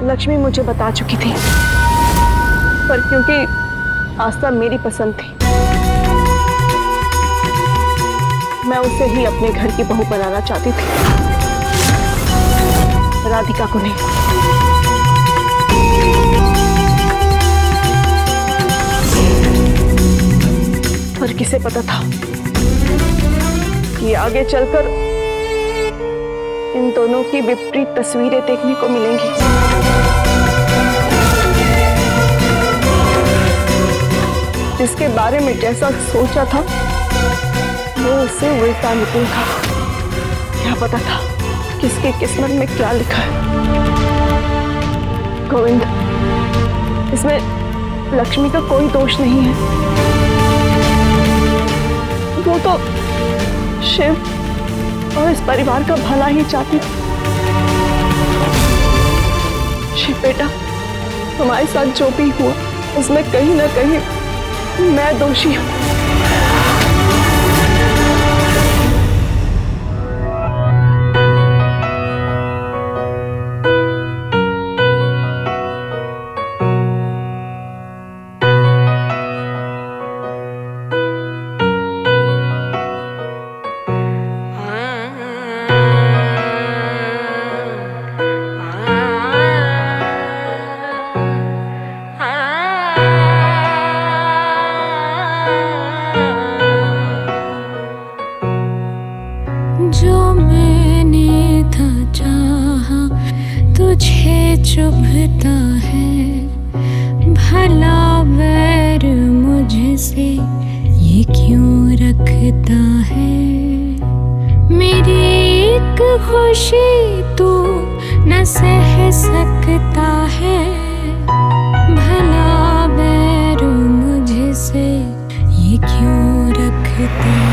लक्ष्मी मुझे बता चुकी थी, पर क्योंकि आस्था मेरी पसंद थी, मैं उसे ही अपने घर की बहू बनाना चाहती थी, राधिका को नहीं। पर किसे पता था कि आगे चलकर इन दोनों की विपरीत तस्वीरें देखने को मिलेंगी। जिसके बारे में जैसा सोचा था वो उससे उल्टा निकलेगा। क्या पता था किसकी किस्मत में क्या लिखा है। गोविंद, इसमें लक्ष्मी का कोई दोष नहीं है। वो तो शिव और इस परिवार का भला ही चाहती थी। शिव बेटा, तुम्हारे साथ जो भी हुआ उसमें कहीं ना कहीं मैं दोषी हूं। जो मैंने था चाहा तुझे चुभता है, भला बैर मुझसे ये क्यों रखता है। मेरी एक खुशी तू न सह सकता है, भला बैर मुझसे ये क्यों रखता है।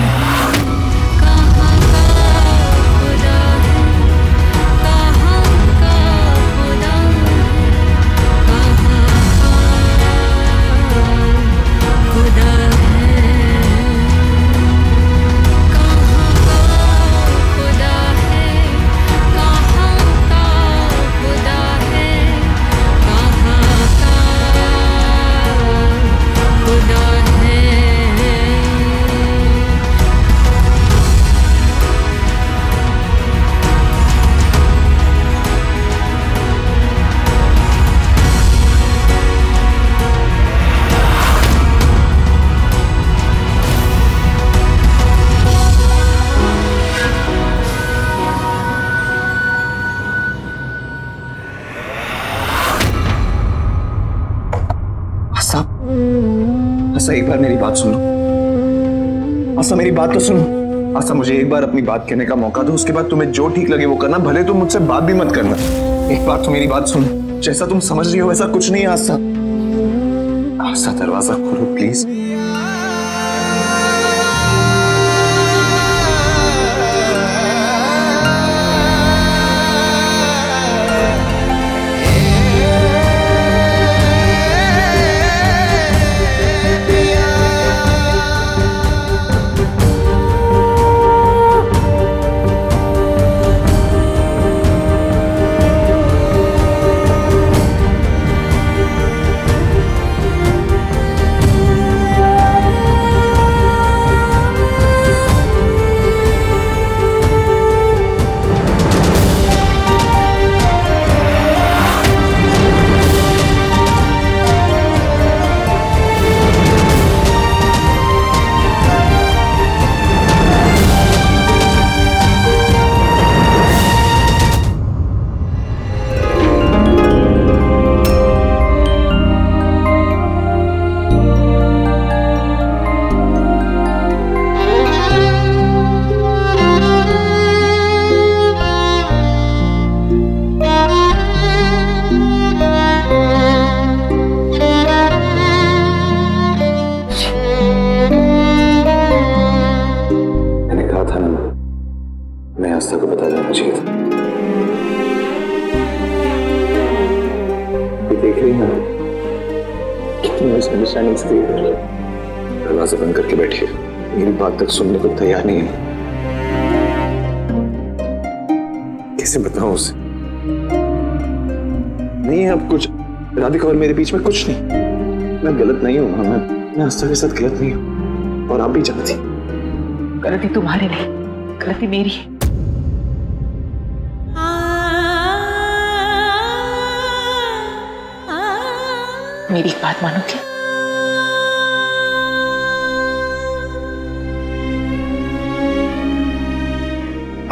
आशा, एक बार मेरी बात सुनो। आशा, मेरी बात तो सुनो। आशा, मुझे एक बार अपनी बात कहने का मौका दो, उसके बाद तुम्हें जो ठीक लगे वो करना, भले तुम मुझसे बात भी मत करना। एक बार तो मेरी बात सुनो। जैसा तुम समझ रही हो वैसा कुछ नहीं है आशा। आशा, दरवाजा खोलो प्लीज। आस्था को बता देना चाहिए था। देख रही ना कितनी उसे निशानी से देख रही है। दरवाजा बंद करके बैठी है, मेरी बात तक सुनने को तैयार नहीं है। कैसे बताऊं उसे नहीं है अब कुछ राधिका और मेरे बीच में कुछ नहीं। मैं गलत नहीं हूँ माँ, मैं आस्था के साथ गलत नहीं हूँ और आप भी जानती। गलती तुम्हारी नहीं, गलती मेरी है। मेरी एक बात मानोगे?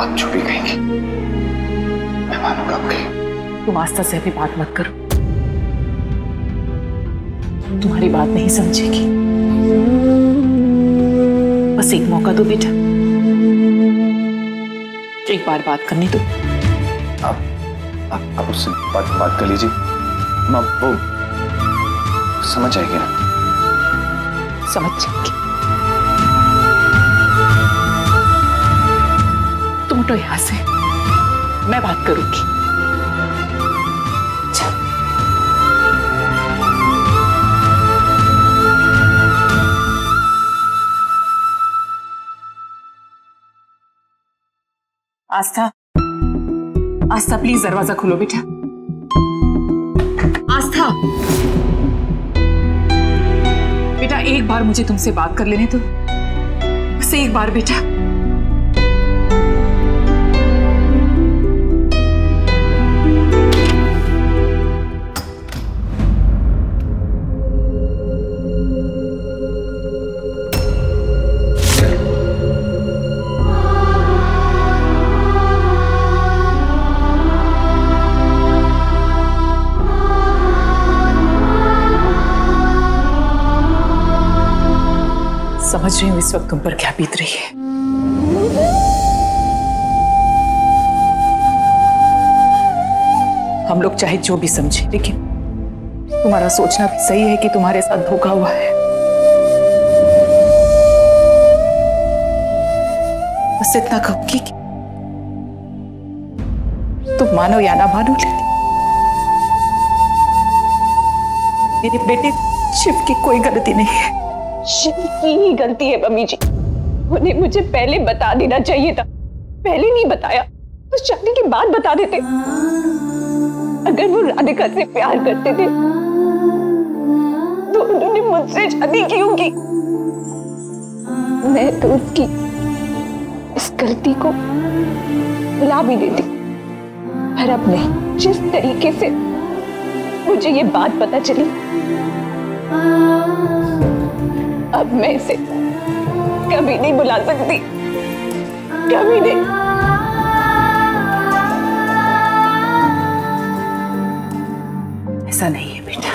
आप जो भी कहेंगी मैं मानूंगा आपकी। तुम आस्था से अभी बात मत करो, तुम्हारी बात नहीं समझेगी। बस एक मौका दो बेटा, एक बार बात करनी दो। आप उससे बात कर लीजिए माँ, वो समझ जाएगी ना। समझ जाएगी। तुम उठो यहां से, मैं बात करूंगी। आस्था, आस्था प्लीज दरवाजा खोलो बेटा। आस्था बेटा, एक बार मुझे तुमसे बात कर लेने दो, बस एक बार बेटा। समझ रही हूं इस वक्त तुम पर क्या बीत रही है। हम लोग चाहे जो भी समझे, लेकिन तुम्हारा सोचना भी सही है कि तुम्हारे साथ धोखा हुआ है। बस इतना कहूंगी कि तुम मानो या ना मानो, लेकिन मेरे बेटे शिव की कोई गलती नहीं है। शिव की ही गलती है मम्मी जी। उन्हें मुझे पहले बता देना चाहिए था, पहले नहीं बताया तो शादी के बाद बता देते। अगर वो राधिका से प्यार करते थे तो उन्होंने मुझसे शादी की होगी। मैं तो उसकी इस गलती को भुला भी देती, पर अब नहीं। जिस तरीके से मुझे ये बात पता चली, अब मैं इसे कभी नहीं भुला सकती, कभी नहीं। ऐसा नहीं है बेटा।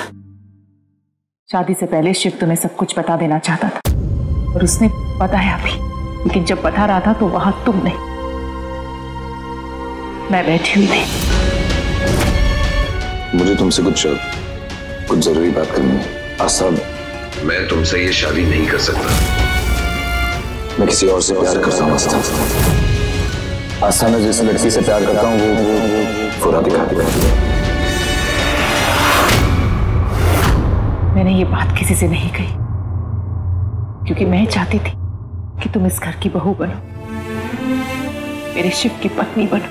शादी से पहले शिव तुम्हें सब कुछ बता देना चाहता था और उसने बताया भी, लेकिन जब बता रहा था तो वहां तुम नहीं, मैं बैठी हुई थी। मुझे तुमसे कुछ जरूरी बात करनी है। आस्था, मैं तुमसे ये शादी नहीं कर सकता। मैं किसी और से प्यार करता हूँ आस्था। आस्था, मैं जिस लड़की से प्यार करता हूँ वो राधिका। मैंने ये बात किसी से नहीं कही क्योंकि मैं चाहती थी कि तुम इस घर की बहू बनो, मेरे शिव की पत्नी बनो।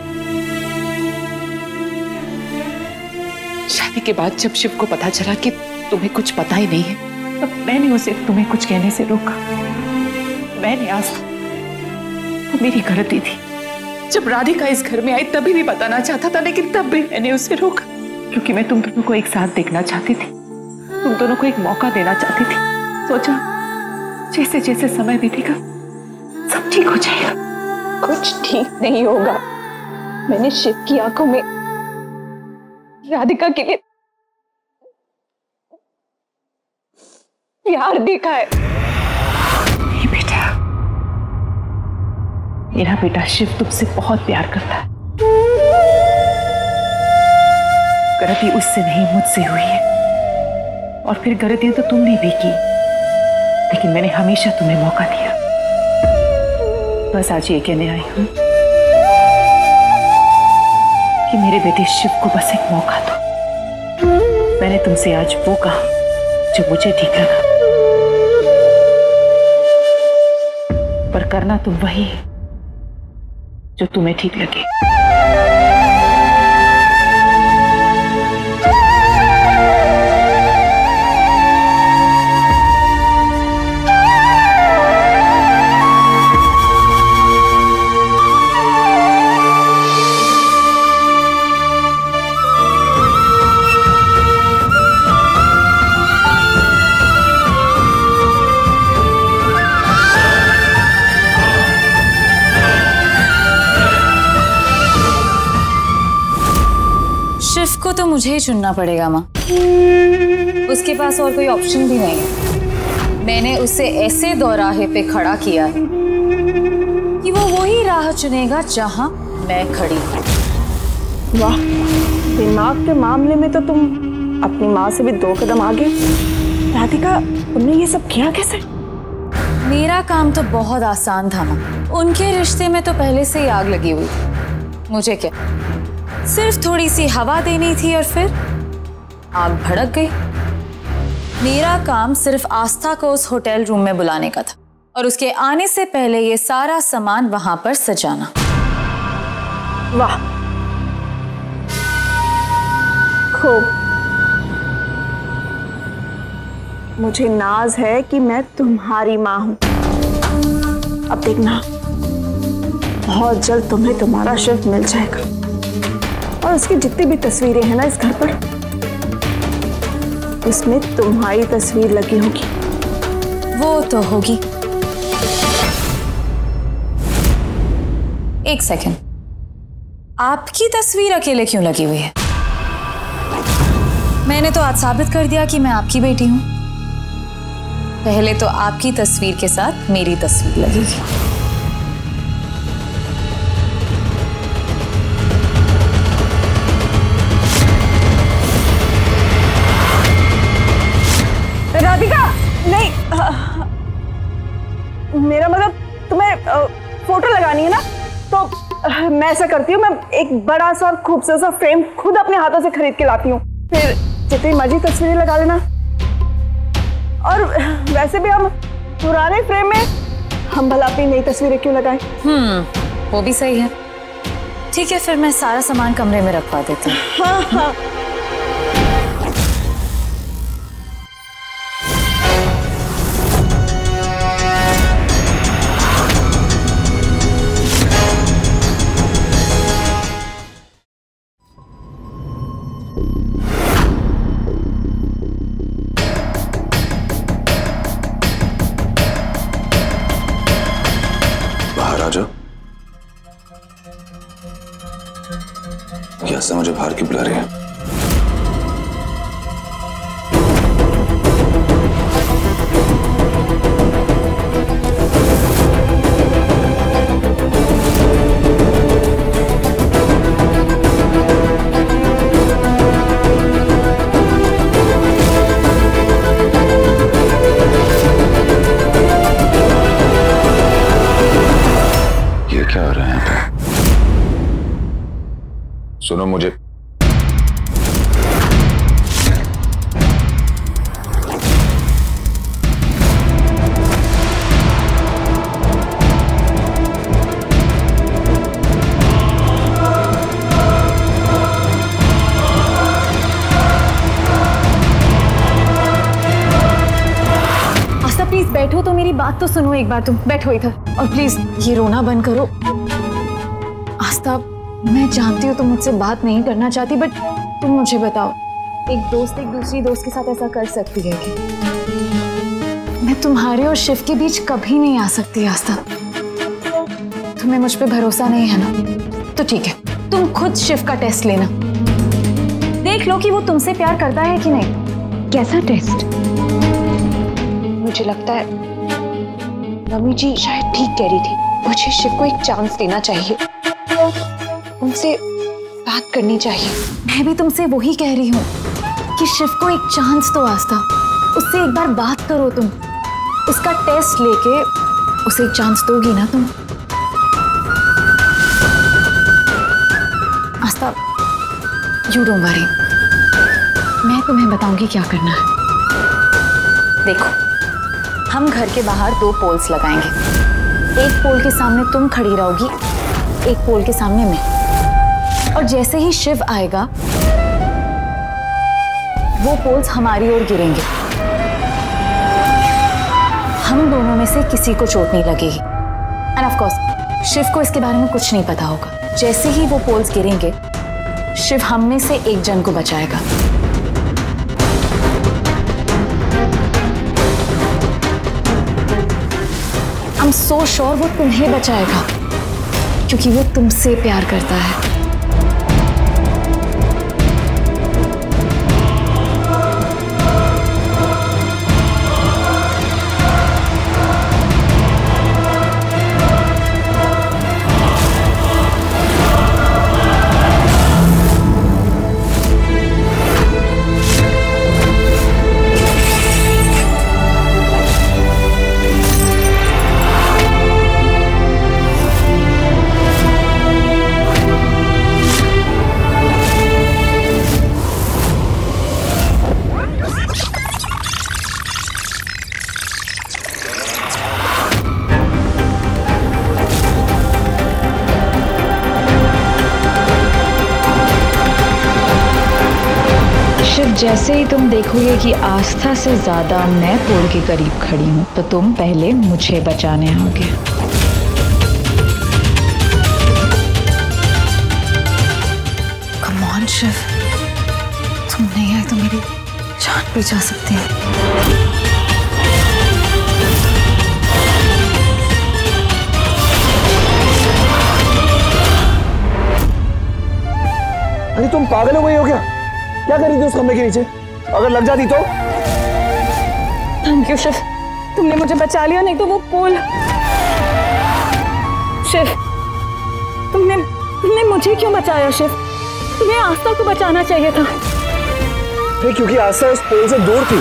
शादी के बाद जब शिव को पता चला कि तुम्हें कुछ पता ही नहीं है, तब मैंने उसे तुम्हें कुछ कहने से रोका। मैंने आस्था, वो मेरी गलती थी। जब राधिका इस घर में आई तभी भी बताना चाहता था, लेकिन तब भी मैंने उसे रोका क्योंकि मैं तुम दोनों को एक साथ देखना चाहती थी, तुम दोनों को एक मौका देना चाहती थी। सोचा जैसे जैसे समय बीतेगा सब ठीक हो जाएगा। कुछ ठीक नहीं होगा। मैंने शिव की आंखों में राधिका के लिए प्यार देखा है। नहीं बेटा, मेरा बेटा शिव तुमसे बहुत प्यार करता है। गलती उससे नहीं मुझसे हुई है, और फिर गलतियां तो तुमने भी की, लेकिन मैंने हमेशा तुम्हें मौका दिया। बस आज ये कहने आई हूं कि मेरे बेटे शिव को बस एक मौका दो। मैंने तुमसे आज वो कहा जो मुझे ठीक लगा, पर करना तुम वही जो तुम्हें ठीक लगे। शिव को तो मुझे ही चुनना पड़ेगा माँ। उसके पास और कोई ऑप्शन भी नहीं है। मैंने उसे ऐसे दौराहे पे खड़ा किया है कि वो वही राह चुनेगा जहां मैं खड़ी हूँ। वाह, दिमाग के मामले में तो तुम अपनी माँ से भी 2 कदम आगे। राधिका, तुमने ये सब किया कैसे? मेरा काम तो बहुत आसान था माँ। उनके रिश्ते में तो पहले से ही आग लगी हुई थी। मुझे क्या, सिर्फ थोड़ी सी हवा देनी थी और फिर आग भड़क गई। मेरा काम सिर्फ आस्था को उस होटल रूम में बुलाने का था और उसके आने से पहले ये सारा सामान वहां पर सजाना। वाह, खूब। मुझे नाज है कि मैं तुम्हारी माँ हूं। अब देखना, बहुत जल्द तुम्हें तुम्हारा शिव मिल जाएगा और उसकी जितनी भी तस्वीरें हैं ना इस घर पर, उसमें तुम्हारी तस्वीर लगी होगी। वो तो होगी। एक सेकंड, आपकी तस्वीर अकेले क्यों लगी हुई है? मैंने तो आज साबित कर दिया कि मैं आपकी बेटी हूं। पहले तो आपकी तस्वीर के साथ मेरी तस्वीर लगेगी। राधिका, नहीं, मेरा मतलब तुम्हें फोटो लगानी है ना, तो मैं ऐसा करती हूँ, मैं एक बड़ा सा और खूबसूरत सा फ्रेम खुद अपने हाथों से खरीद के लाती हूँ, फिर जितनी मर्जी तस्वीरें लगा लेना। और वैसे भी हम पुराने फ्रेम में हम भला अपनी नई तस्वीरें क्यों लगाएं? वो भी सही है। ठीक है, फिर मैं सारा सामान कमरे में रखवा देती हूँ। हाँ हाँ। क्या मुझे बाहर क्यों बुला रही है? ये क्या हो रहा है? सुनो मुझे, आस्था प्लीज बैठो, तो मेरी बात तो सुनो एक बार। तुम बैठो इधर और प्लीज ये रोना बंद करो। आस्था, मैं जानती हूँ तुम मुझसे बात नहीं करना चाहती, बट तुम मुझे बताओ, एक दोस्त एक दूसरी दोस्त के साथ ऐसा कर सकती है क्या? मैं तुम्हारे और शिव के बीच कभी नहीं आ सकती आस्था। तुम्हें मुझ पे भरोसा नहीं है ना? तो ठीक है, तुम खुद शिव का टेस्ट लेना, देख लो कि वो तुमसे प्यार करता है कि नहीं। कैसा टेस्ट? मुझे लगता है मम्मी जी शायद ठीक कह रही थी, मुझे शिव को एक चांस देना चाहिए, उनसे बात करनी चाहिए। मैं भी तुमसे वही कह रही हूँ कि शिव को एक चांस दो आस्था, उससे एक बार बात करो। तुम उसका टेस्ट लेके उसे एक चांस दोगी ना तुम? आस्था, यू डोंट वरी, मैं तुम्हें बताऊंगी क्या करना है। देखो, हम घर के बाहर 2 पोल्स लगाएंगे। एक पोल के सामने तुम खड़ी रहोगी, एक पोल के सामने मैं। और जैसे ही शिव आएगा, वो पोल्स हमारी ओर गिरेंगे। हम दोनों में से किसी को चोट नहीं लगेगी। एंड ऑफ कोर्स शिव को इसके बारे में कुछ नहीं पता होगा। जैसे ही वो पोल्स गिरेंगे, शिव हम में से एक जन को बचाएगा। I'm so sure वो तुम्हें बचाएगा, क्योंकि वो तुमसे प्यार करता है। जैसे ही तुम देखोगे कि आस्था से ज्यादा मैं पोल के करीब खड़ी हूँ तो तुम पहले मुझे बचाने आओगे। कम ऑन शिव, तुम नहीं आए तो मेरी जान भी जा सकती है। अरे तुम पागल हो गई हो क्या? क्या कर रही थी उस खंबे के नीचे? अगर लग जाती तो? थैंक यू शिव, तुमने मुझे बचा लिया, नहीं तो वो पोल। शिव, तुमने मुझे क्यों बचाया शिव? तुम्हें आस्था को बचाना चाहिए था। नहीं, क्योंकि आस्था उस पोल से दूर थी।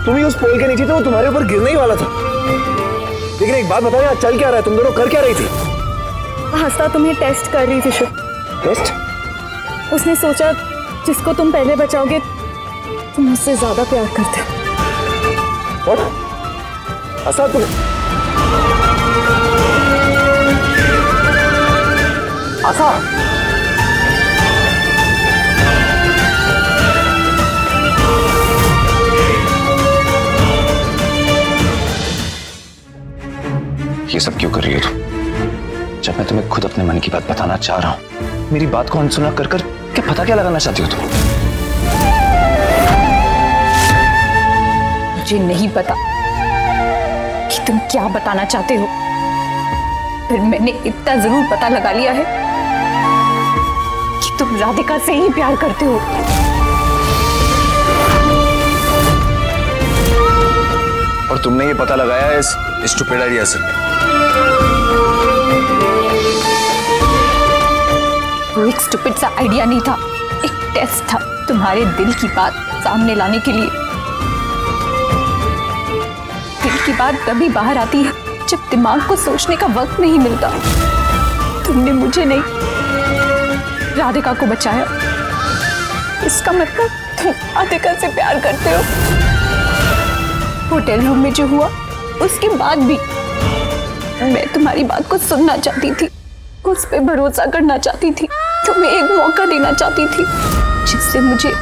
तुम ही उस पोल के नीचे थे, वो तुम्हारे ऊपर गिरने ही वाला था। लेकिन एक बात बताओ, यार चल क्या रहा है? तुम दोनों कर क्या रही थी? आस्था तुम्हें टेस्ट कर रही थी शिव। टेस्ट? उसने सोचा जिसको तुम पहले बचाओगे तुम मुझसे ज्यादा प्यार करते हो। What? आस्था तुम आस्था ये सब क्यों कर रही हो तुम? जब मैं तुम्हें खुद अपने मन की बात बताना चाह रहा हूं, मेरी बात को अनसुना कर कर क्या पता क्या लगाना चाहती हो तुम? मुझे नहीं पता कि तुम क्या बताना चाहते हो, पर मैंने इतना जरूर पता लगा लिया है कि तुम राधिका से ही प्यार करते हो। और तुमने ये पता लगाया है इस स्टूपिड आइडिया से। वो एक स्टूपिड सा आइडिया नहीं था, एक टेस्ट था तुम्हारे दिल की बात सामने लाने के लिए। दिल की बात तभी बाहर आती है जब दिमाग को सोचने का वक्त नहीं मिलता। तुमने मुझे नहीं, राधिका को बचाया। इसका मतलब तुम राधिका से प्यार करते हो। होटल रूम में जो हुआ उसके बाद भी मैं तुम्हारी बात को सुनना चाहती थी, उस पे भरोसा करना चाहती थी, तुम्हें एक मौका देना चाहती थी जिससे मुझे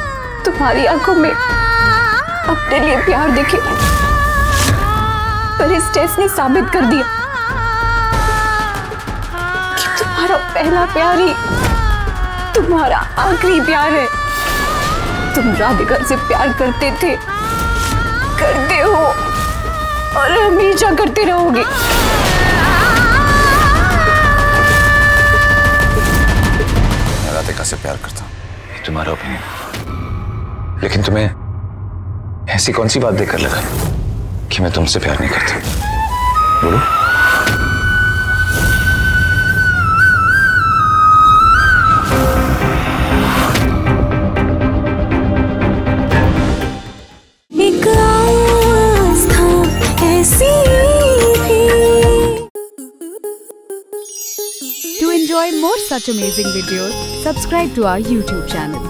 तुम्हारी आंखों में अपने लिए प्यार दिखे। पर इस टेस्ट ने साबित कर दिया कि तुम्हारा पहला प्यार ही तुम्हारा आखिरी प्यार है। तुम राधिका से प्यार करते थे, करते हो और हमेशा करते रहोगे। मैं राधिका से प्यार करता हूं, ये तुम्हारा ओपिनियन। लेकिन तुम्हें ऐसी कौन सी बात देखकर लगा कि मैं तुमसे प्यार नहीं करता? बोलो। To enjoy more such amazing videos, subscribe to our YouTube channel.